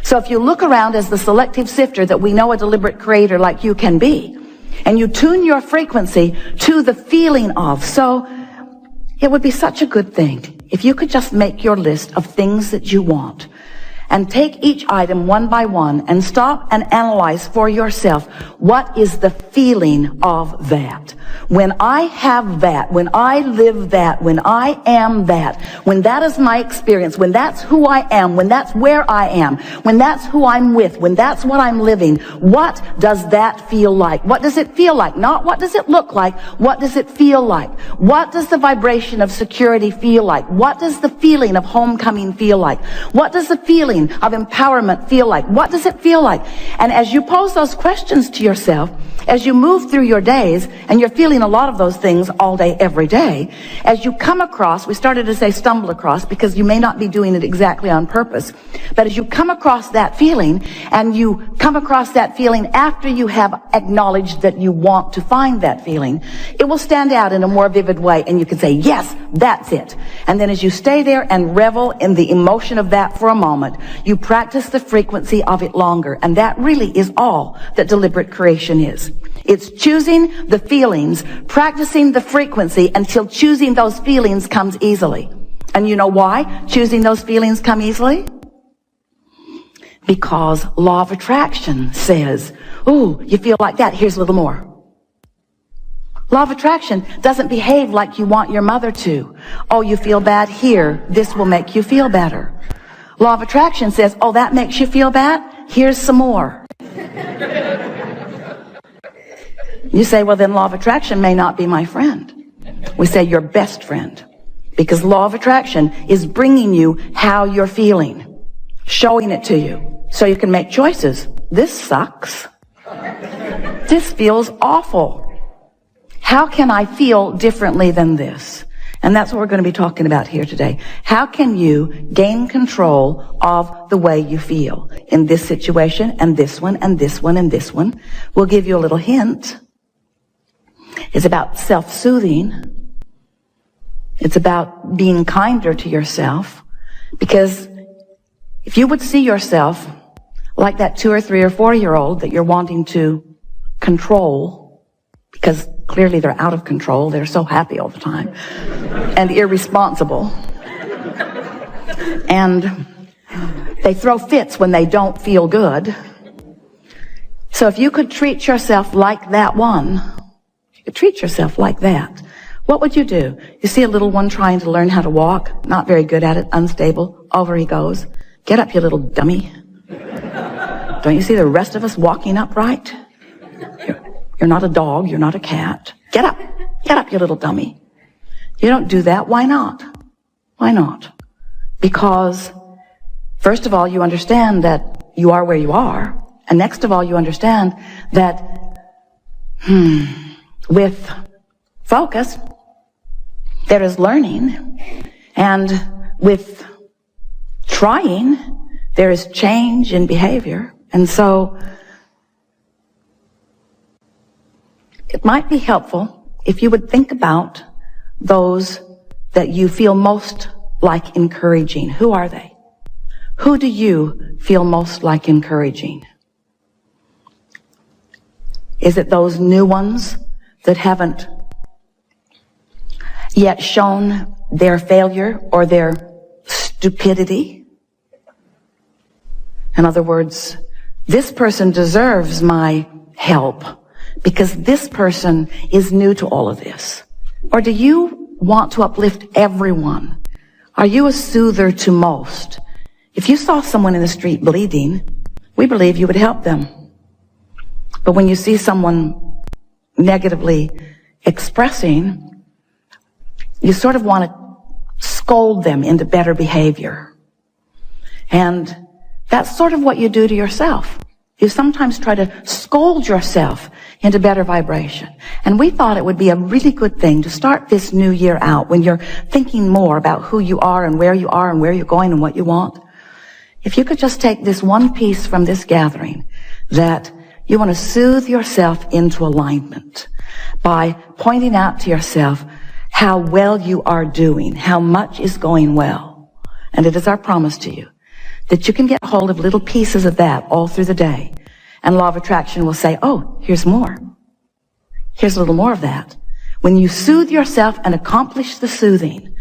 So if you look around as the selective sifter that we know a deliberate creator like you can be, and you tune your frequency to the feeling of, so it would be such a good thing if you could just make your list of things that you want and take each item one by one and stop and analyze for yourself, what is the feeling of that? When I have that, when I live that, when I am that, when that is my experience, when that's who I am, when that's where I am, when that's who I'm with, when that's what I'm living, what does that feel like? What does it feel like? Not what does it look like, what does it feel like? What does the vibration of security feel like? What does the feeling of homecoming feel like? What does the feeling of empowerment feel like? What does it feel like? And as you pose those questions to yourself, as you move through your days, and you're feeling a lot of those things all day, every day, as you come across, we started to say stumble across because you may not be doing it exactly on purpose, but as you come across that feeling, and you come across that feeling after you have acknowledged that you want to find that feeling, it will stand out in a more vivid way, and you can say, yes, that's it. And then as you stay there and revel in the emotion of that for a moment, you practice the frequency of it longer, and that really is all that deliberate creation is. It's choosing the feelings, practicing the frequency until choosing those feelings comes easily. And you know why choosing those feelings come easily? Because law of attraction says, ooh, you feel like that, here's a little more. Law of attraction doesn't behave like you want your mother to. Oh, you feel bad here, this will make you feel better. Law of attraction says, oh, that makes you feel bad? Here's some more. You say, well, then law of attraction may not be my friend. We say your best friend. Because law of attraction is bringing you how you're feeling, showing it to you, so you can make choices. This sucks. This feels awful. How can I feel differently than this? And that's what we're going to be talking about here today. How can you gain control of the way you feel in this situation and this one and this one and this one? We'll give you a little hint. It's about self-soothing. It's about being kinder to yourself. Because if you would see yourself like that 2 or 3 or 4-year-old that you're wanting to control, because clearly they're out of control, they're so happy all the time, and irresponsible, and they throw fits when they don't feel good. So if you could treat yourself like that one, treat yourself like that, what would you do? You see a little one trying to learn how to walk, not very good at it, unstable, over he goes. Get up, you little dummy. Don't you see the rest of us walking upright? You're not a dog, you're not a cat. Get up, you little dummy. You don't do that. Why not? Why not? Because, first of all, you understand that you are where you are. And next of all, you understand that, with focus, there is learning. And with trying, there is change in behavior. And so, it might be helpful if you would think about those that you feel most like encouraging. Who are they? Who do you feel most like encouraging? Is it those new ones that haven't yet shown their failure or their stupidity? In other words, this person deserves my help because this person is new to all of this. Or do you want to uplift everyone? Are you a soother to most? If you saw someone in the street bleeding, we believe you would help them. But when you see someone negatively expressing, you sort of want to scold them into better behavior. And that's sort of what you do to yourself. You sometimes try to scold yourself into better vibration. And we thought it would be a really good thing to start this new year out when you're thinking more about who you are and where you're going and what you want. If you could just take this one piece from this gathering, that you want to soothe yourself into alignment by pointing out to yourself how well you are doing, how much is going well. And it is our promise to you that you can get hold of little pieces of that all through the day. And law of attraction will say, oh, here's more. Here's a little more of that. When you soothe yourself and accomplish the soothing,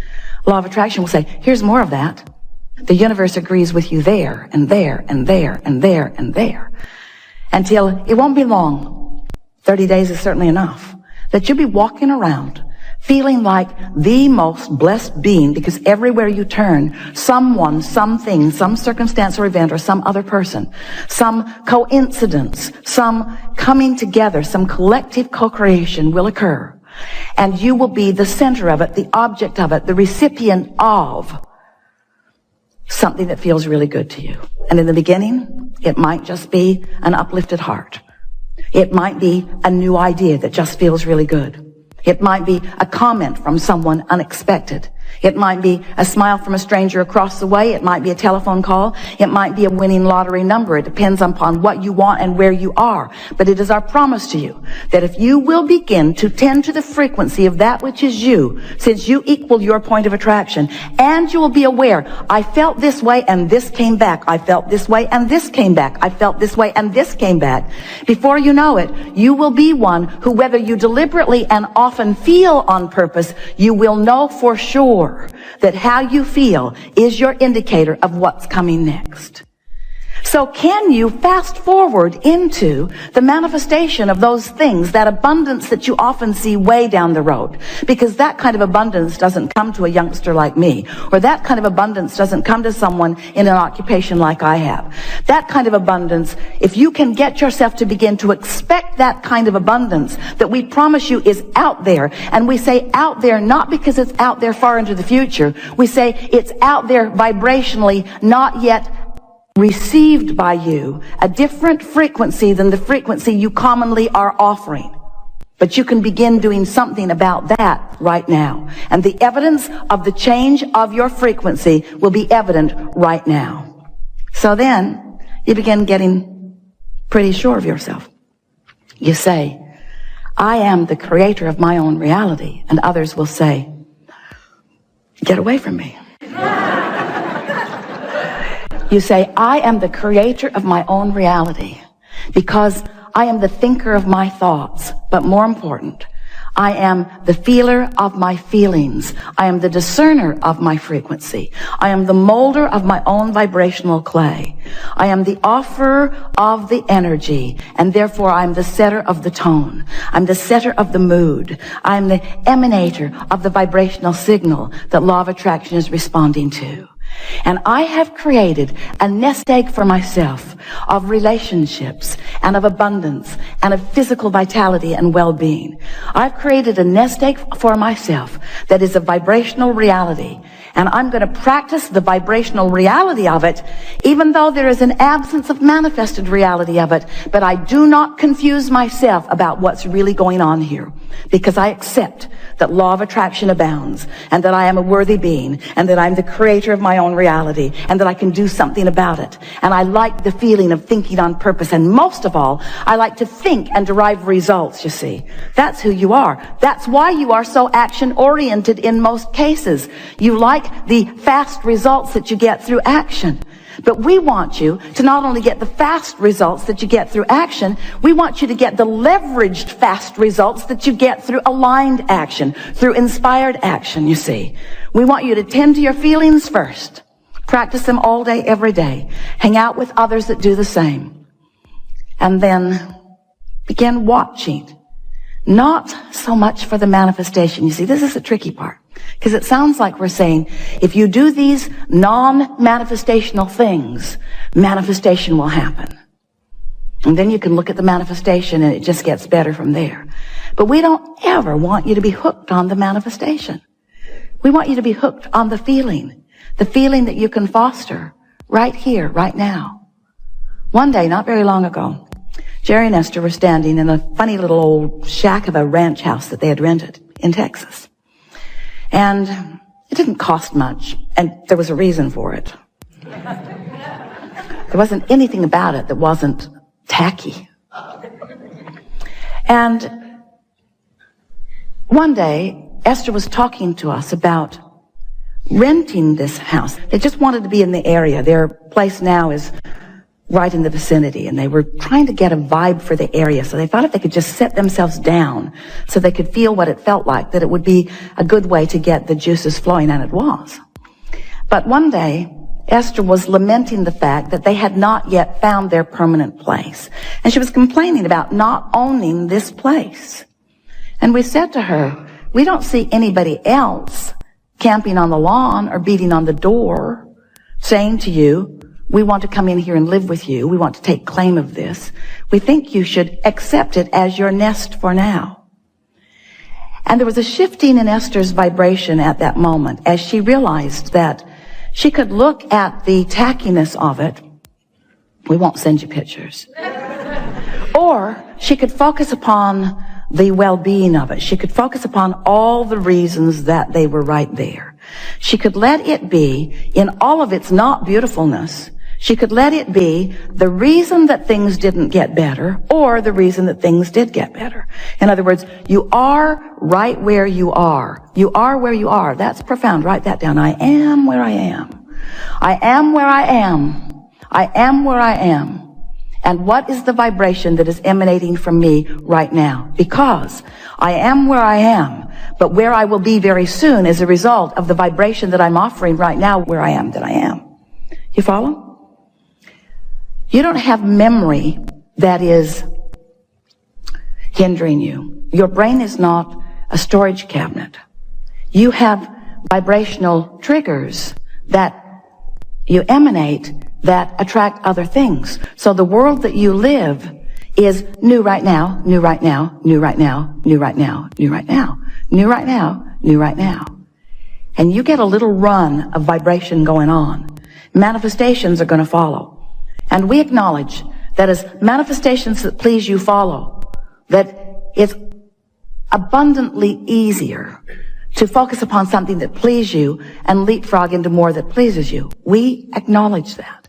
law of attraction will say, here's more of that. The universe agrees with you there and there and there and there and there. Until it won't be long, 30 days is certainly enough, that you'll be walking around feeling like the most blessed being, because everywhere you turn, someone, something, some circumstance or event or some other person, some coincidence, some coming together, some collective co-creation will occur. And you will be the center of it, the object of it, the recipient of something that feels really good to you. And in the beginning, it might just be an uplifted heart. It might be a new idea that just feels really good. It might be a comment from someone unexpected. It might be a smile from a stranger across the way. It might be a telephone call. It might be a winning lottery number. It depends upon what you want and where you are. But it is our promise to you that if you will begin to tend to the frequency of that which is you, since you equal your point of attraction, and you will be aware, I felt this way and this came back. I felt this way and this came back. I felt this way and this came back. Before you know it, you will be one who, whether you deliberately and often feel on purpose, you will know for sure that how you feel is your indicator of what's coming next. So can you fast forward into the manifestation of those things, that abundance that you often see way down the road? Because that kind of abundance doesn't come to a youngster like me, or that kind of abundance doesn't come to someone in an occupation like I have. That kind of abundance, if you can get yourself to begin to expect that kind of abundance that we promise you is out there, and we say out there not because it's out there far into the future, we say it's out there vibrationally, not yet received by you, a different frequency than the frequency you commonly are offering. But you can begin doing something about that right now. And the evidence of the change of your frequency will be evident right now. So then you begin getting pretty sure of yourself. You say, I am the creator of my own reality. And others will say, get away from me. You say, I am the creator of my own reality because I am the thinker of my thoughts. But more important, I am the feeler of my feelings. I am the discerner of my frequency. I am the molder of my own vibrational clay. I am the offerer of the energy, and therefore I am the setter of the tone. I'm the setter of the mood. I am the emanator of the vibrational signal that law of attraction is responding to. And I have created a nest egg for myself of relationships and of abundance and of physical vitality and well-being. I've created a nest egg for myself that is a vibrational reality. And I'm going to practice the vibrational reality of it, even though there is an absence of manifested reality of it. But I do not confuse myself about what's really going on here, because I accept that law of attraction abounds, and that I am a worthy being, and that I'm the creator of my own reality, and that I can do something about it. And I like the feeling of thinking on purpose. And most of all, I like to think and derive results, you see. That's who you are. That's why you are so action-oriented in most cases. You like the fast results that you get through action. But we want you to not only get the fast results that you get through action, we want you to get the leveraged fast results that you get through aligned action, through inspired action, you see. We want you to tend to your feelings first. Practice them all day, every day. Hang out with others that do the same. And then begin watching. Not so much for the manifestation. You see, this is the tricky part. Because it sounds like we're saying, if you do these non-manifestational things, manifestation will happen. And then you can look at the manifestation and it just gets better from there. But we don't ever want you to be hooked on the manifestation. We want you to be hooked on the feeling that you can foster right here, right now. One day, not very long ago, Jerry and Esther were standing in a funny little old shack of a ranch house that they had rented in Texas. And it didn't cost much, and there was a reason for it. There wasn't anything about it that wasn't tacky. And one day, Esther was talking to us about renting this house. They just wanted to be in the area. Their place now is right in the vicinity, and they were trying to get a vibe for the area. So they thought if they could just set themselves down so they could feel what it felt like, that it would be a good way to get the juices flowing, and it was. But one day, Esther was lamenting the fact that they had not yet found their permanent place. And she was complaining about not owning this place. And we said to her, we don't see anybody else camping on the lawn or beating on the door, saying to you, we want to come in here and live with you. We want to take claim of this. We think you should accept it as your nest for now. And there was a shifting in Esther's vibration at that moment as she realized that she could look at the tackiness of it. We won't send you pictures. Or she could focus upon the well-being of it. She could focus upon all the reasons that they were right there. She could let it be, in all of its not beautifulness, she could let it be the reason that things didn't get better or the reason that things did get better. In other words, you are right where you are. You are where you are. That's profound. Write that down. I am where I am. I am where I am. I am where I am. And what is the vibration that is emanating from me right now? Because I am where I am, but where I will be very soon is a result of the vibration that I'm offering right now where I am that I am. You follow? You don't have memory that is hindering you. Your brain is not a storage cabinet. You have vibrational triggers that you emanate that attract other things. So the world that you live is new right now, new right now, new right now, new right now, new right now, new right now, new right now. And you get a little run of vibration going on. Manifestations are going to follow. And we acknowledge that as manifestations that please you follow, that it's abundantly easier to focus upon something that pleases you and leapfrog into more that pleases you. We acknowledge that.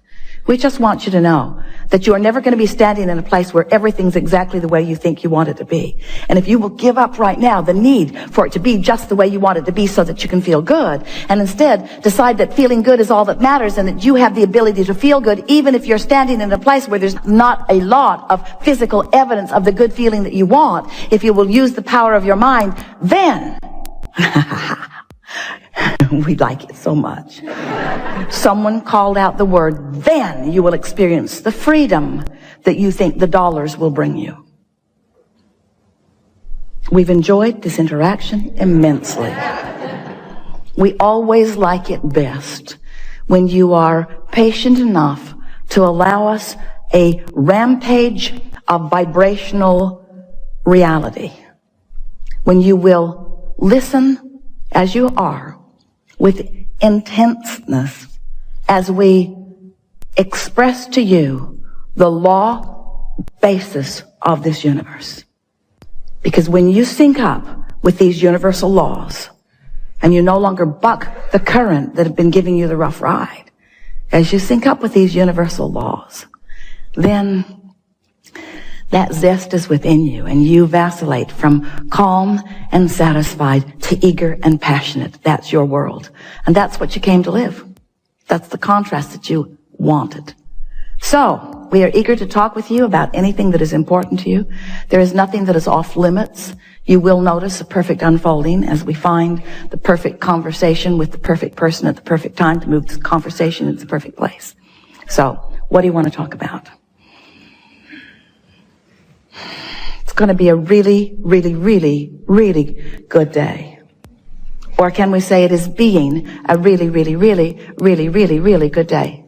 We just want you to know that you are never going to be standing in a place where everything's exactly the way you think you want it to be. And if you will give up right now the need for it to be just the way you want it to be so that you can feel good, and instead decide that feeling good is all that matters and that you have the ability to feel good even if you're standing in a place where there's not a lot of physical evidence of the good feeling that you want, if you will use the power of your mind, then we like it so much. Someone called out the word, then you will experience the freedom that you think the dollars will bring you. We've enjoyed this interaction immensely. We always like it best when you are patient enough to allow us a rampage of vibrational reality. When you will listen as you are with intenseness as we express to you the law basis of this universe. Because when you sync up with these universal laws and you no longer buck the current that have been giving you the rough ride, as you sync up with these universal laws, then that zest is within you and you vacillate from calm and satisfied to eager and passionate. That's your world. And that's what you came to live. That's the contrast that you wanted. So, we are eager to talk with you about anything that is important to you. There is nothing that is off limits. You will notice a perfect unfolding as we find the perfect conversation with the perfect person at the perfect time to move this conversation into the perfect place. So, what do you want to talk about? It's going to be a really, really, really, really good day. Or can we say it is being a really, really, really, really, really, really good day?